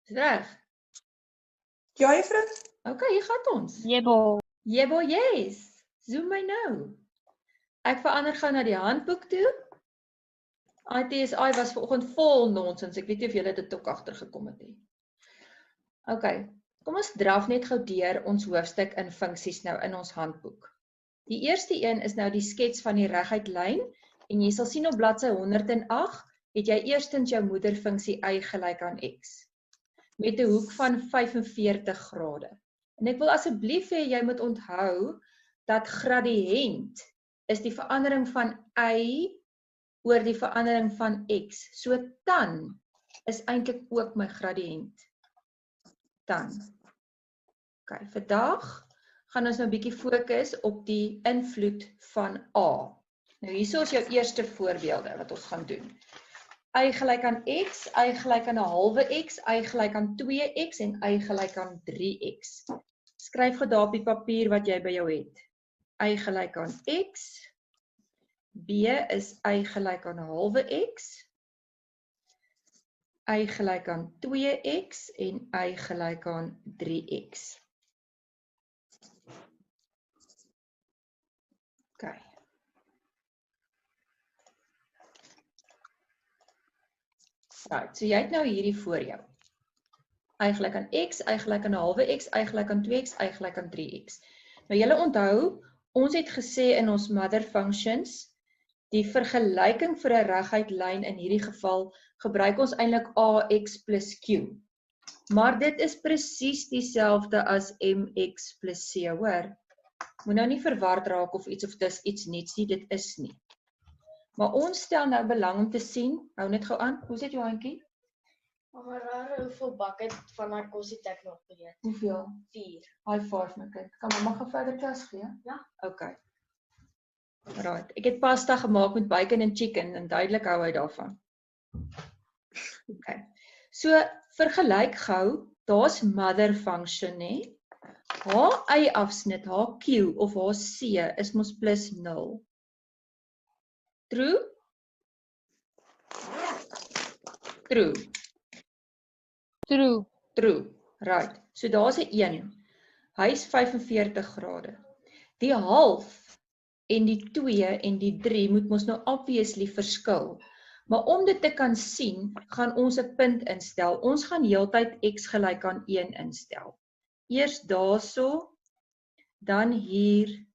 Is reg? Ja, juffrou. Okay, hier gaan ons. Jebo. Jebo, yes. Zoom my nou. Ek verander gou na die handboek toe. ITSI was vanoggend vol nonsens. Ek weet nie of julle dit ook agtergekom het nie. Okay, kom ons draf net gou deur ons hoofstuk in funksies nou in ons handboek. Die eerste een is nou die skets van die reguit lyn en jy sal sien op bladsy 108 het jy eerstens jou moederfunksie y gelyk aan x met 'n hoek van 45 grade. En ek wil asseblief hê jy moet onthou dat gradiënt is die verandering van y oor die verandering van x. So tan is eintlik ook my gradiënt. Tan. Okay, vandag gaan ons nou 'n bietjie fokus op die invloed van A. Nou hierso is jou eerste voorbeelde wat ons gaan doen. Y gelyk aan x, y gelyk aan 'n halwe x, y gelyk aan 2x en y gelyk aan 3x. Skryf gou daar op die papier wat jy by jou het. Y gelyk aan x, B is y gelyk aan 'n halwe x, y gelyk aan 2x en y gelyk aan 3x. Okay. Right, so jy het nou hierdie voor jou. Y gelyk aan x, y gelyk aan 'n halwe x, y gelyk aan 2x, y gelyk aan 3x. Nou julle onthou, ons het gesê in ons mother functions, die vergelyking vir 'n reguit lyn in hierdie geval gebruik ons eintlik ax plus q. Maar dit is presies dieselfde as mx plus c, hoor. Moet nou nie verward raak of dis iets niets nie, dit is nie. Maar ons stel nou belang om te sien, hou net gou aan, hoe sit jou handjie? Maar rare, hoeveel bucket van my kos het ek nog geëet? Hoeveel? 4. High five my kind. Kan mamma gou verder klas gee? Ja. Okay. Right. Ek het pasta gemaak met bacon en chicken en duidelik hou hy daarvan. Okay. So vergelyk gou, daar's mother function hè. Haar y afsnit, haar q of haar c is mos plus 0. True? True. True. True. Right. So daar's 'n 1. Hy's 45 grade. Die half en die 2 en die 3 moet mos nou obviously verskil. Maar om dit te kan sien, gaan ons 'n punt instel. Ons gaan heeltyd x gelyk aan 1 instel. Eers daarso, dan hier,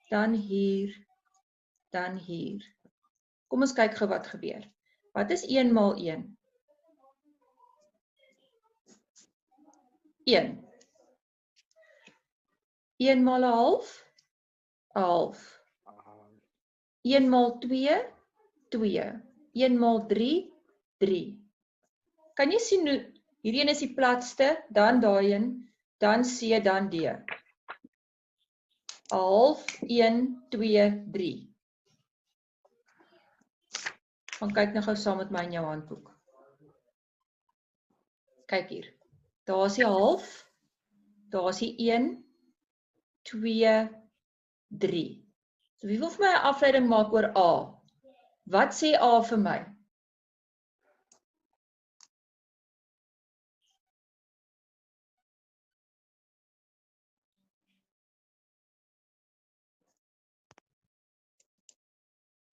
dan hier, dan hier. Kom ons kyk gou wat gebeur. Wat is 1 maal 1? 1. 1 maal 'n half? 'n half. 1 maal 2? 2. 1 maal 3? 3. Kan jy sien hoe hierdie een is die platste, dan daai een, dan C, dan D. 'n half, 1, 2, 3. Gaan kyk nou gou saam met my in jou handboek. Kyk hier. Daar's die half, daar's die 1, 2, 3. So wie wil vir my 'n afleiding maak oor A? Wat sê A vir my?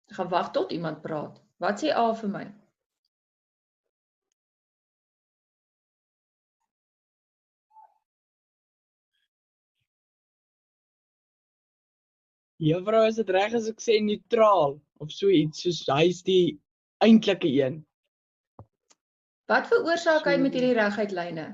Ek gaan wag tot iemand praat. Wat sê A vir my? Juffrou, is dit reg as ek sê neutraal of so iets soos hy's die eintlike een? Wat veroorsaak hy met hierdie reguit lyne?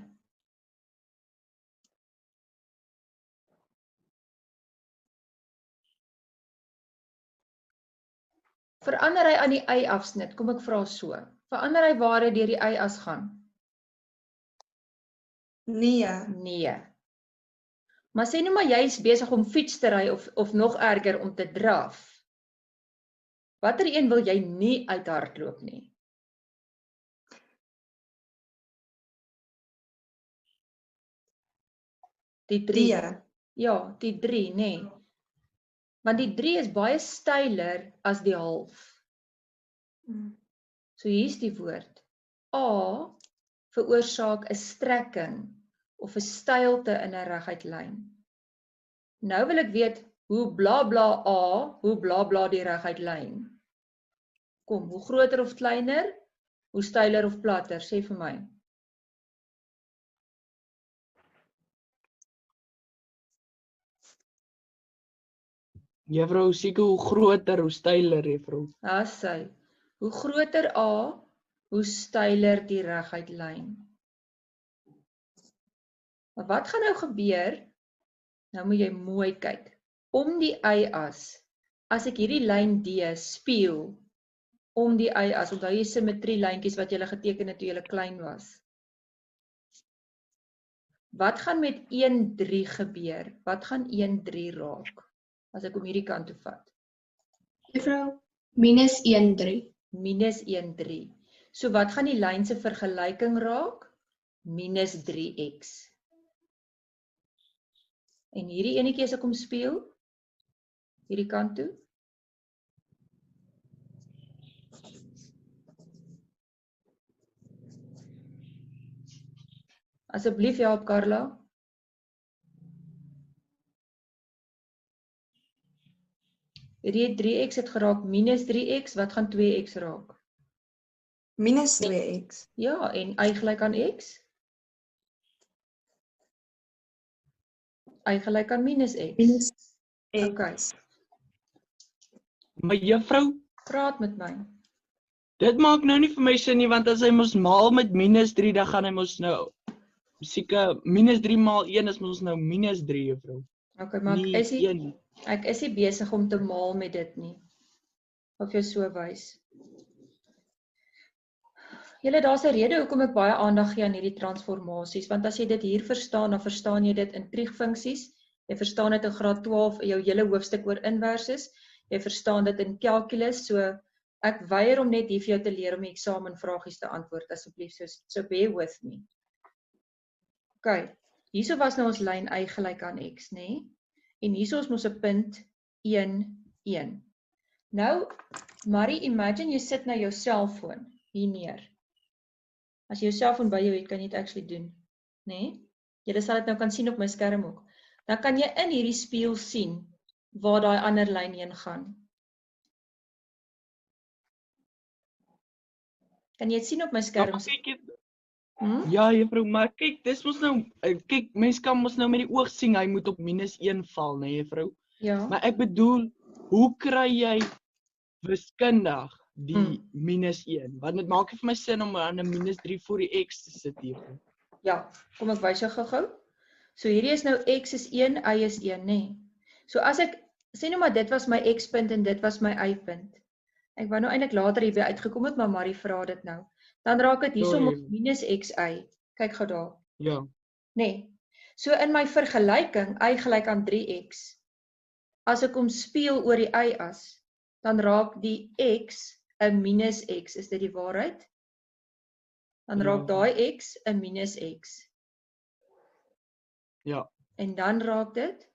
Verander hy aan die y afsnit? Kom ek vra so. Verander hy waar hy deur die y as gaan? Nee. Nee. Maar sê nou maar jy is besig om fiets te ry of nog erger om te draf. Watter een wil jy nie uithardloop nie? Die 3. Ja, die 3, nê. Want die 3 is baie steiler as die half. So hier's die woord. A veroorsaak 'n strekking of 'n steilte in 'n reguit lyn. Nou wil ek weet hoe bla bla A, hoe bla bla die reguit lyn. Kom, hoe groter of kleiner, hoe steiler of platter, sê vir my. Juffrou, seker hoe groter, hoe steiler, juffrou. Daar sê, hoe groter A, hoe steiler die reguit lyn. Maar wat gaan nou gebeur? Nou moet jy mooi kyk. Om die y-as, as ek hierdie lyn D spieël, om die y-as, onthou jy simmetrie lyntjies wat jy geteken het toe jy klein was. Wat gaan met 1,3 gebeur? Wat gaan 1,3 raak? As ek om hierdie kant toe vat. Juffrou, minus 1,3. Minus 1,3. So wat gaan die lyn se vergelyking raak? Minus 3x. En hierdie enetjie as ek hom speel, hierdie kant toe. Asseblief help Carla. Hierdie 3x het geraak minus 3x, wat gaan 2x raak? Minus 2x. Ja, en y gelyk aan x? Y gelyk aan minus x. Minus x. Okay, Maar juffrou, praat met my. dit maak nou nie vir my sin nie, want as hy mos maal met minus 3, dan gaan hy mos nou, seker, minus 3 maal 1 is mos nou minus 3, juffrou. Okay, maar Nie ek is nie besig om te maal met dit nie. Of jy so wys. Julle, daar's 'n rede hoekom ek baie aandag gee aan hierdie transformasies, want as jy dit hier verstaan, dan verstaan jy dit in triegfunksies, jy verstaan dit in graad 12, jou hele hoofstuk oor inverses, jy verstaan dit in calculus, so ek weier om net hier vir jou te leer om die eksamenvragies te antwoord, asseblief, so bear with me. Okay, hierso was nou ons lyn y gelyk aan x, nê? En hierso is mos 'n punt 1, 1. Nou, Marie, imagine jy sit nou jou selfoon hier neer. As jy jou selfoon by jou het, kan jy dit actually doen, nê? Julle sal dit nou kan sien op my skerm ook. Dan kan jy in hierdie spieël sien waar daai ander lyn heen gaan. Kan jy dit sien op my skerm? Ja, juffrou, maar kyk, dis mos nou, kyk, mens kan mos nou met die oog sien, hy moet op minus 1 val, né, juffrou? Ja. Maar ek bedoel, hoe kry jy wiskundig die minus 1? Want dit maak nie vir my sin om aan 'n minus 3 voor die x te sit hier. Ja, kom ek wys jou gou-gou. So hierdie is nou x is 1, y is 1, nê? So as ek, sê nou maar dit was my x-punt en dit was my y-punt. Ek wou nou eintlik later hierby uitgekom het, maar Marie vra dit nou. Dan raak dit hiersom op minus xy. Kyk gou daar. Ja. Nee. So in my vergelyking, y gelyk aan 3x. As ek hom speel oor die y-as, dan raak die x 'n minus x. Is dit die waarheid? Dan raak daai x 'n minus x. Ja. En dan raak dit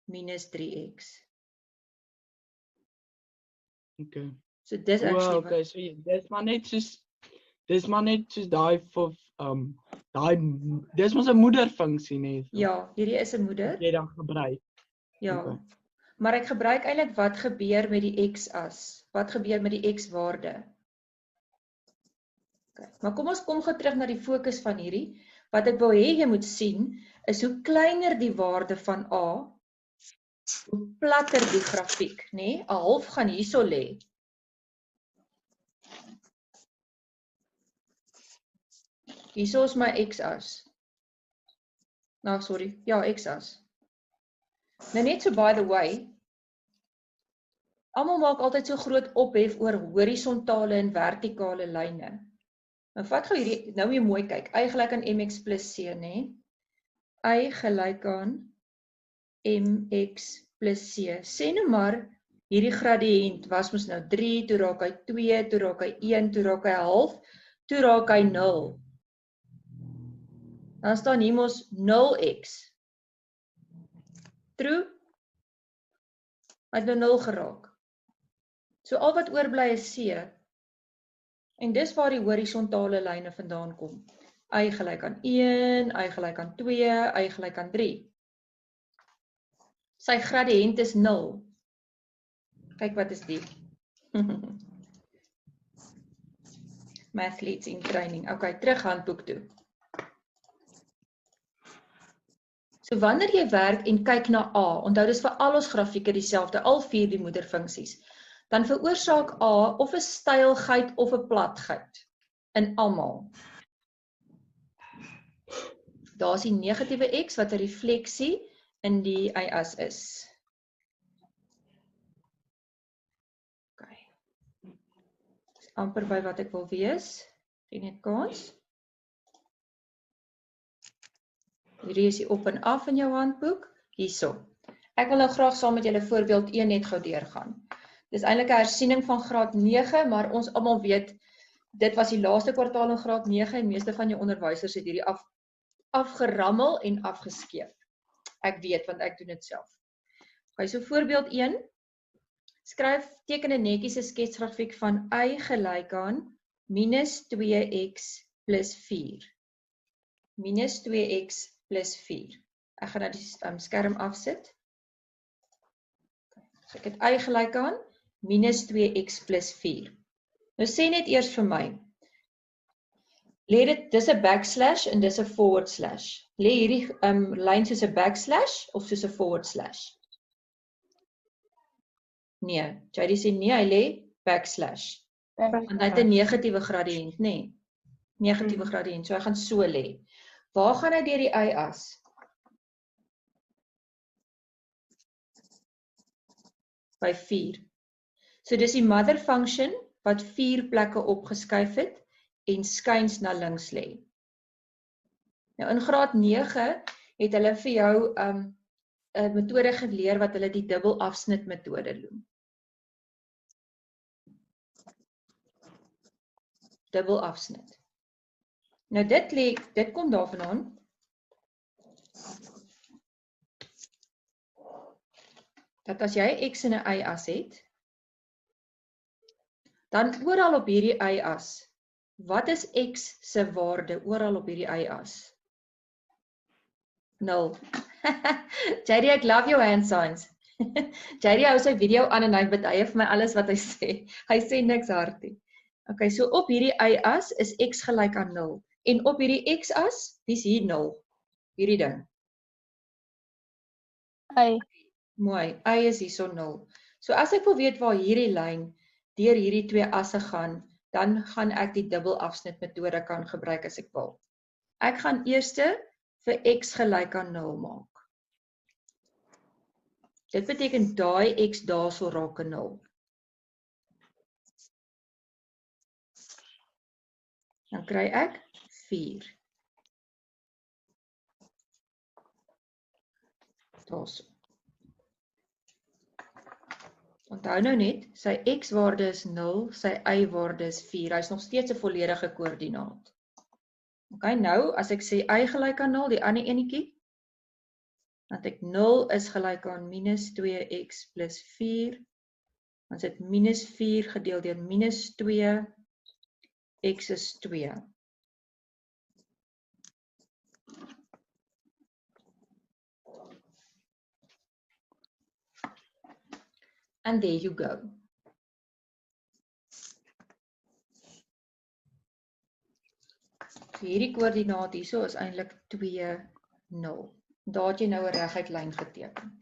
minus 3x. Okay. So dis actually wat. Okay, so dis maar net soos daai vir daai dis mos 'n moederfunksie, nê? Ja, hierdie is 'n moeder. Jy dan gebruik. Ja. Okay. Maar ek gebruik eintlik wat gebeur met die x-as. Wat gebeur met die x-waarde? Okay. Maar kom ons kom gou terug na die fokus van hierdie. Wat ek wil hê jy moet sien, is hoe kleiner die waarde van A, hoe platter die grafiek, nê? 'n half gaan hierso lê. Hierso is my x-as. Nou, sorry. Ja, x-as. Nou net so by the way, almal maak altyd so groot ophef oor horisontale en vertikale lyne. Nou vat gou hierdie, nou moet jy mooi kyk. Y gelyk aan mx plus c, nê? Y gelyk aan mx plus c. Sê nou maar, hierdie gradiënt was mos nou 3, toe raak hy 2, toe raak hy 1, toe raak hy half, toe raak hy 0. Dan staan hier mos 0x. True? Hy het nou 0 geraak. So al wat oorbly is c. En dis waar die horisontale lyne vandaan kom. Y gelyk aan 1, Y gelyk aan 2, Y gelyk aan 3. Sy gradiënt is 0. Kyk wat is die. Mathletes in training. Okay, terug handboek toe. So wanneer jy werk en kyk na A, onthou dis vir al ons grafieke dieselfde, al 4 die moederfunksies, dan veroorsaak A of 'n stylgeit of 'n platgeit in almal. Daar is die negatiewe X wat 'n refleksie in die y-as is. Okay. Dis amper by wat ek wil wees. Gee net kans. Hierdie is die op en af in jou handboek. Hierso. Ek wil nou graag saam met julle voorbeeld 1 net gou deurgaan. Dis eintlik 'n hersiening van graad 9, maar ons almal weet dit was die laaste kwartaal in graad 9 en meeste van jou onderwysers het hierdie afgerammel en afgeskeep. Ek weet want ek doen dit self. Okay, so voorbeeld 1. Teken 'n netjiese sketsgrafiek van y gelyk aan minus 2x plus 4. Minus 2x plus 4. Ek gaan nou die skerm afsit. So ek het y gelyk aan minus 2x plus 4. Nou sê net eers vir my, dis 'n backslash en dis 'n forward slash. Lê hierdie lyn soos 'n backslash of soos 'n forward slash? Nee, JD sê nee, hy lê backslash. Want hy het 'n negatiewe gradiënt, nê? Negatiewe gradiënt, so hy gaan so lê. Waar gaan hy deur die y-as? By 4. So dis die mother function wat 4 plekke opgeskuif het en skuins na links lê. Nou in graad 9 het hulle vir jou 'n metode geleer wat hulle die dubbel afsnit metode noem. Dubbel afsnit. Nou dit kom daarvandaan. Dat as jy x en 'n y-as het, dan oral op hierdie y-as, wat is x se waarde oral op hierdie y-as? 0. JD, ek love your hand signs. JD hou sy video aan en hy betuie vir my alles wat hy sê. Hy sê niks hardie. Okay, so op hierdie y-as is x gelyk aan 0. En op hierdie x-as, dis hier 0. Hierdie ding. Y. Mooi, y is hierso 0. So as ek wil weet waar hierdie lyn deur hierdie 2 asse gaan, dan gaan ek die dubbel afsnit metode kan gebruik as ek wil. Ek gaan eers vir x gelyk aan 0 maak. Dit beteken daai x daarso raak 'n 0. Dan kry ek 4. Daarso. Onthou nou net, sy x-waarde is 0, sy y-waarde is 4. Hy is nog steeds 'n volledige koördinaat. Okay, nou as ek sê y gelyk aan 0, die ander enetjie, dan het ek 0 is gelyk aan minus 2x plus 4. Dan sit minus 4 gedeel deur minus 2, x is 2. And there you go. So hierdie koördinaat hierso is eintlik 2, 0. Daar het jy nou 'n reguit lyn geteken.